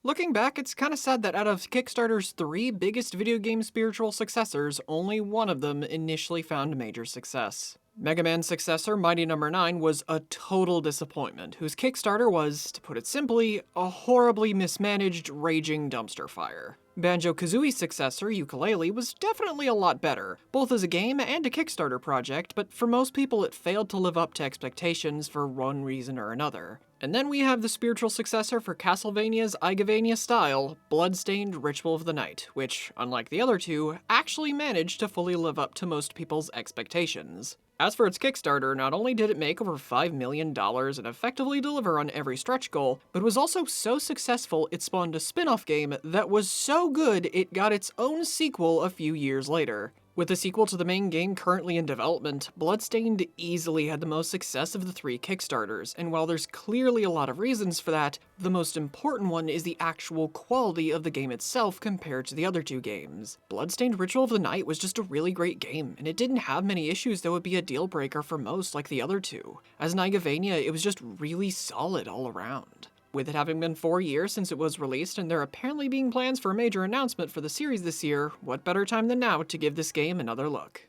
Looking back, it's kinda sad that out of Kickstarter's 3 biggest video game spiritual successors, only one of them initially found major success. Mega Man's successor, Mighty Number 9, was a total disappointment, whose Kickstarter was, to put it simply, a horribly mismanaged, raging dumpster fire. Banjo-Kazooie's successor, Yooka-Laylee, was definitely a lot better, both as a game and a Kickstarter project, but for most people it failed to live up to expectations for one reason or another. And then we have the spiritual successor for Castlevania's igavania style, Bloodstained, Ritual of the Night, which, unlike the other two, actually managed to fully live up to most people's expectations. As for its Kickstarter, not only did it make over $5 million and effectively deliver on every stretch goal, but was also so successful it spawned a spin-off game that was so good it got its own sequel a few years later. With the sequel to the main game currently in development, Bloodstained easily had the most success of the 3 Kickstarters, and while there's clearly a lot of reasons for that, the most important one is the actual quality of the game itself compared to the other 2 games. Bloodstained Ritual of the Night was just a really great game, and it didn't have many issues that would be a deal breaker for most like the other 2. As an igavania, it was just really solid all around. With it having been 4 years since it was released and there apparently being plans for a major announcement for the series this year, what better time than now to give this game another look?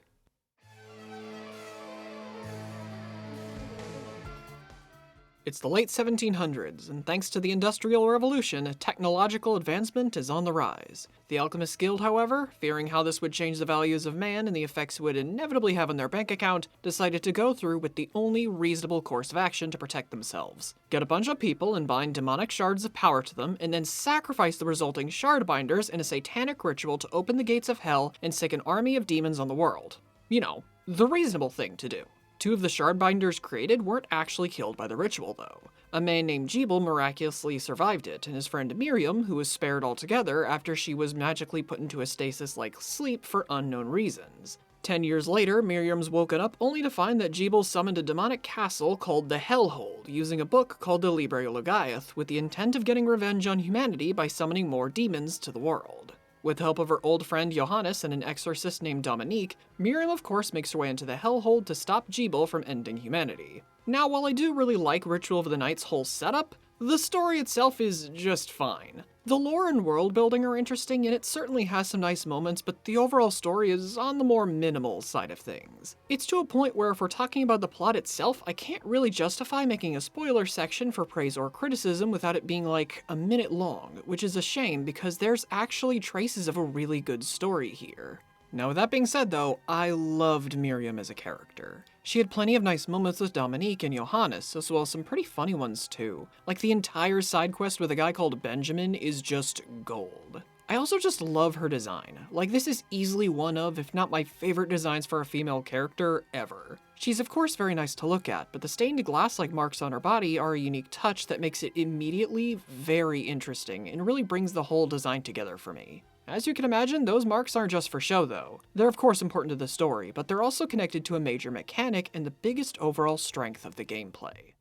It's the late 1700s, and thanks to the Industrial Revolution, technological advancement is on the rise. The Alchemist Guild, however, fearing how this would change the values of man and the effects it would inevitably have on their bank account, decided to go through with the only reasonable course of action to protect themselves. Get a bunch of people and bind demonic shards of power to them, and then sacrifice the resulting shard binders in a satanic ritual to open the gates of hell and sick an army of demons on the world. You know, the reasonable thing to do. 2 of the shardbinders created weren't actually killed by the ritual, though. A man named Jeeble miraculously survived it, and his friend Miriam, who was spared altogether after she was magically put into a stasis-like sleep for unknown reasons. 10 years later, Miriam's woken up only to find that Jeeble summoned a demonic castle called the Hellhold, using a book called the Libre Logaeth, with the intent of getting revenge on humanity by summoning more demons to the world. With the help of her old friend Johannes and an exorcist named Dominique, Miriam of course makes her way into the Hellhold to stop Jeeble from ending humanity. Now, while I do really like Ritual of the Night's whole setup, the story itself is just fine. The lore and world building are interesting, and it certainly has some nice moments, but the overall story is on the more minimal side of things. It's to a point where if we're talking about the plot itself, I can't really justify making a spoiler section for praise or criticism without it being like a minute long, which is a shame because there's actually traces of a really good story here. Now with that being said though, I loved Miriam as a character. She had plenty of nice moments with Dominique and Johannes, as well as some pretty funny ones too. Like the entire side quest with a guy called Benjamin is just gold. I also just love her design. Like this is easily one of, if not my favorite designs for a female character ever. She's of course very nice to look at, but the stained glass-like marks on her body are a unique touch that makes it immediately very interesting and really brings the whole design together for me. As you can imagine, those marks aren't just for show though. They're of course important to the story, but they're also connected to a major mechanic and the biggest overall strength of the gameplay.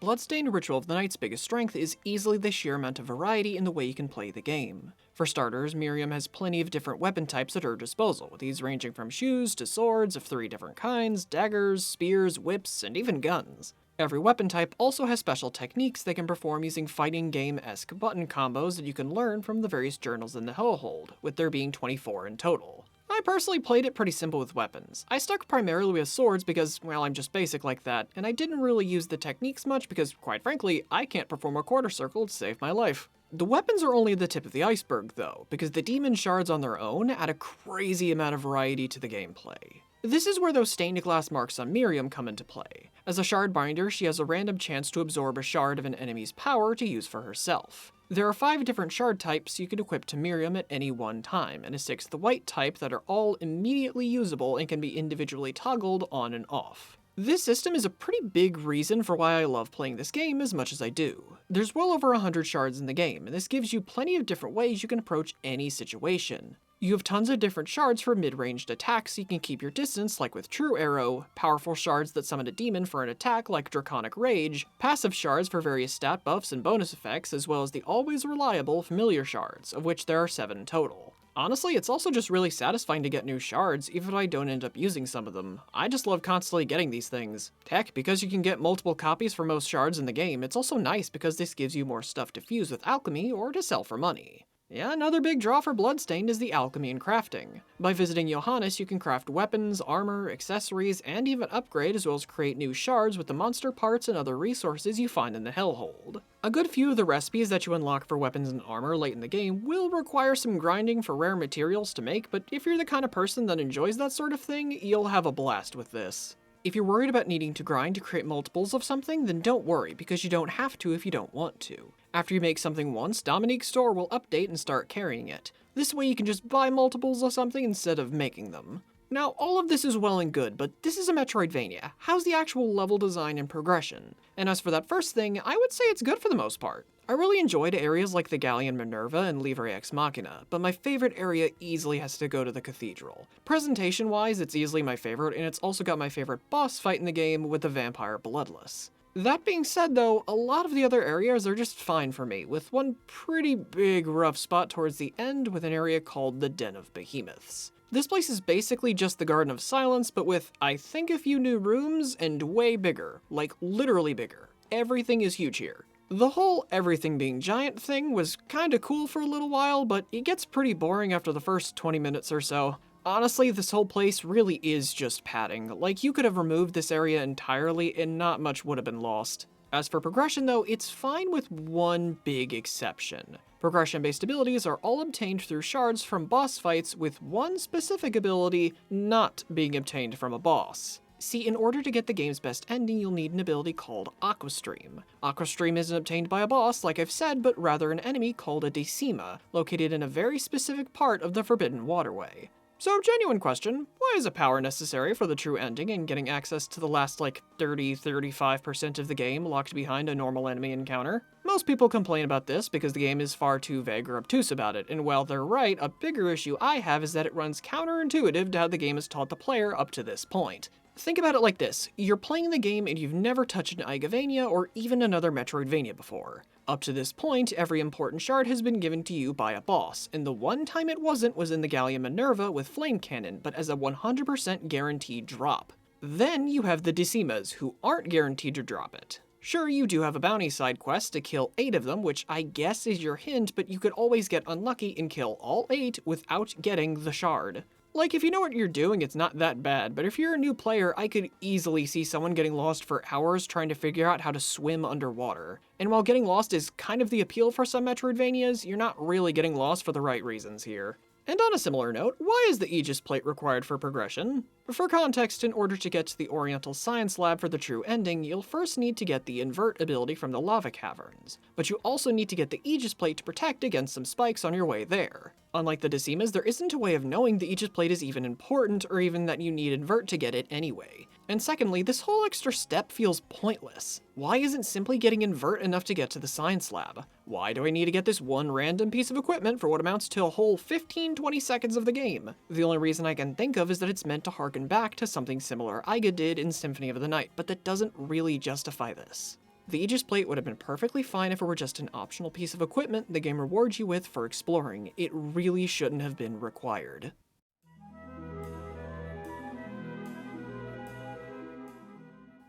Bloodstained Ritual of the Night's biggest strength is easily the sheer amount of variety in the way you can play the game. For starters, Miriam has plenty of different weapon types at her disposal, with these ranging from shoes to swords of 3 different kinds, daggers, spears, whips, and even guns. Every weapon type also has special techniques they can perform using fighting game-esque button combos that you can learn from the various journals in the Hellhold, with there being 24 in total. I personally played it pretty simple with weapons. I stuck primarily with swords because, well, I'm just basic like that, and I didn't really use the techniques much because, quite frankly, I can't perform a quarter circle to save my life. The weapons are only the tip of the iceberg, though, because the demon shards on their own add a crazy amount of variety to the gameplay. This is where those stained glass marks on Miriam come into play. As a shard binder, she has a random chance to absorb a shard of an enemy's power to use for herself. There are 5 different shard types you can equip to Miriam at any one time, and a 6th white type that are all immediately usable and can be individually toggled on and off. This system is a pretty big reason for why I love playing this game as much as I do. There's well over 100 shards in the game, and this gives you plenty of different ways you can approach any situation. You have tons of different shards for mid-ranged attacks so you can keep your distance like with True Arrow, powerful shards that summon a demon for an attack like Draconic Rage, passive shards for various stat buffs and bonus effects, as well as the always reliable familiar shards, of which there are 7 total. Honestly, it's also just really satisfying to get new shards, even if I don't end up using some of them. I just love constantly getting these things. Heck, because you can get multiple copies for most shards in the game, it's also nice because this gives you more stuff to fuse with alchemy or to sell for money. Yeah, another big draw for Bloodstained is the alchemy and crafting. By visiting Johannes, you can craft weapons, armor, accessories, and even upgrade, as well as create new shards with the monster parts and other resources you find in the Hellhold. A good few of the recipes that you unlock for weapons and armor late in the game will require some grinding for rare materials to make, but if you're the kind of person that enjoys that sort of thing, you'll have a blast with this. If you're worried about needing to grind to create multiples of something, then don't worry, because you don't have to if you don't want to. After you make something once, Dominique's store will update and start carrying it. This way you can just buy multiples of something instead of making them. Now, all of this is well and good, but this is a Metroidvania. How's the actual level design and progression? And as for that first thing, I would say it's good for the most part. I really enjoyed areas like the Galleon Minerva and Livre Ex Machina, but my favorite area easily has to go to the Cathedral. Presentation-wise, it's easily my favorite, and it's also got my favorite boss fight in the game with the vampire Bloodless. That being said though, a lot of the other areas are just fine for me, with one pretty big rough spot towards the end with an area called the Den of Behemoths. This place is basically just the Garden of Silence, but with, I think, a few new rooms and way bigger. Like, literally bigger. Everything is huge here. The whole everything being giant thing was kinda cool for a little while, but it gets pretty boring after the first 20 minutes or so. Honestly, this whole place really is just padding. Like, you could have removed this area entirely and not much would have been lost. As for progression though, it's fine with one big exception. Progression-based abilities are all obtained through shards from boss fights, with one specific ability not being obtained from a boss. See, in order to get the game's best ending, you'll need an ability called Aquastream. Aquastream isn't obtained by a boss, like I've said, but rather an enemy called a Decima, located in a very specific part of the Forbidden Waterway. So, genuine question, why is a power necessary for the true ending and getting access to the last, 30-35% of the game locked behind a normal enemy encounter? Most people complain about this because the game is far too vague or obtuse about it, and while they're right, a bigger issue I have is that it runs counterintuitive to how the game has taught the player up to this point. Think about it like this, you're playing the game and you've never touched an Igavania or even another Metroidvania before. Up to this point, every important shard has been given to you by a boss, and the one time it wasn't was in the Galleon Minerva with Flame Cannon, but as a 100% guaranteed drop. Then you have the Decimas, who aren't guaranteed to drop it. Sure, you do have a bounty side quest to kill 8 of them, which I guess is your hint, but you could always get unlucky and kill all 8 without getting the shard. Like, if you know what you're doing, it's not that bad, but if you're a new player, I could easily see someone getting lost for hours trying to figure out how to swim underwater. And while getting lost is kind of the appeal for some Metroidvanias, you're not really getting lost for the right reasons here. And on a similar note, why is the Aegis Plate required for progression? For context, in order to get to the Oriental Science Lab for the true ending, you'll first need to get the Invert ability from the lava caverns, but you also need to get the Aegis Plate to protect against some spikes on your way there. Unlike the Decimas, there isn't a way of knowing the Aegis Plate is even important, or even that you need Invert to get it anyway. And secondly, this whole extra step feels pointless. Why isn't simply getting Invert enough to get to the Science Lab? Why do I need to get this one random piece of equipment for what amounts to a whole 15-20 seconds of the game? The only reason I can think of is that it's meant to harken back to something similar Iga did in Symphony of the Night, but that doesn't really justify this. The Aegis Plate would have been perfectly fine if it were just an optional piece of equipment the game rewards you with for exploring. It really shouldn't have been required.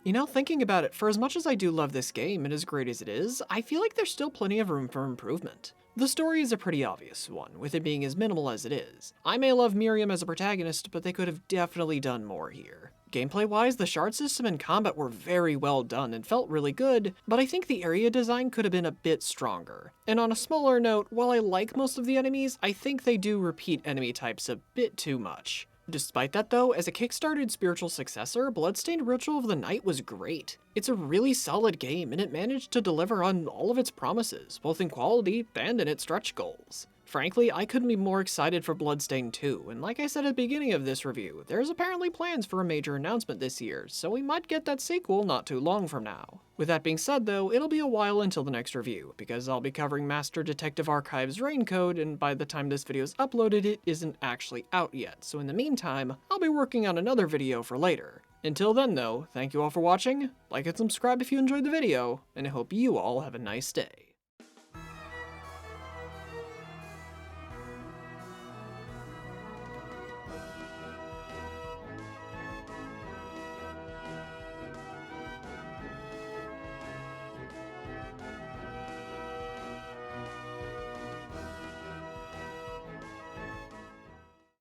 You know, thinking about it, for as much as I do love this game and as great as it is, I feel like there's still plenty of room for improvement. The story is a pretty obvious one, with it being as minimal as it is. I may love Miriam as a protagonist, but they could have definitely done more here. Gameplay-wise, the shard system and combat were very well done and felt really good, but I think the area design could have been a bit stronger. And on a smaller note, while I like most of the enemies, I think they do repeat enemy types a bit too much. Despite that though, as a Kickstarted spiritual successor, Bloodstained Ritual of the Night was great. It's a really solid game, and it managed to deliver on all of its promises, both in quality and in its stretch goals. Frankly, I couldn't be more excited for Bloodstained 2, and like I said at the beginning of this review, there's apparently plans for a major announcement this year, so we might get that sequel not too long from now. With that being said though, it'll be a while until the next review, because I'll be covering Master Detective Archive's Raincode, and by the time this video's uploaded, it isn't actually out yet, so in the meantime, I'll be working on another video for later. Until then though, thank you all for watching, like and subscribe if you enjoyed the video, and I hope you all have a nice day.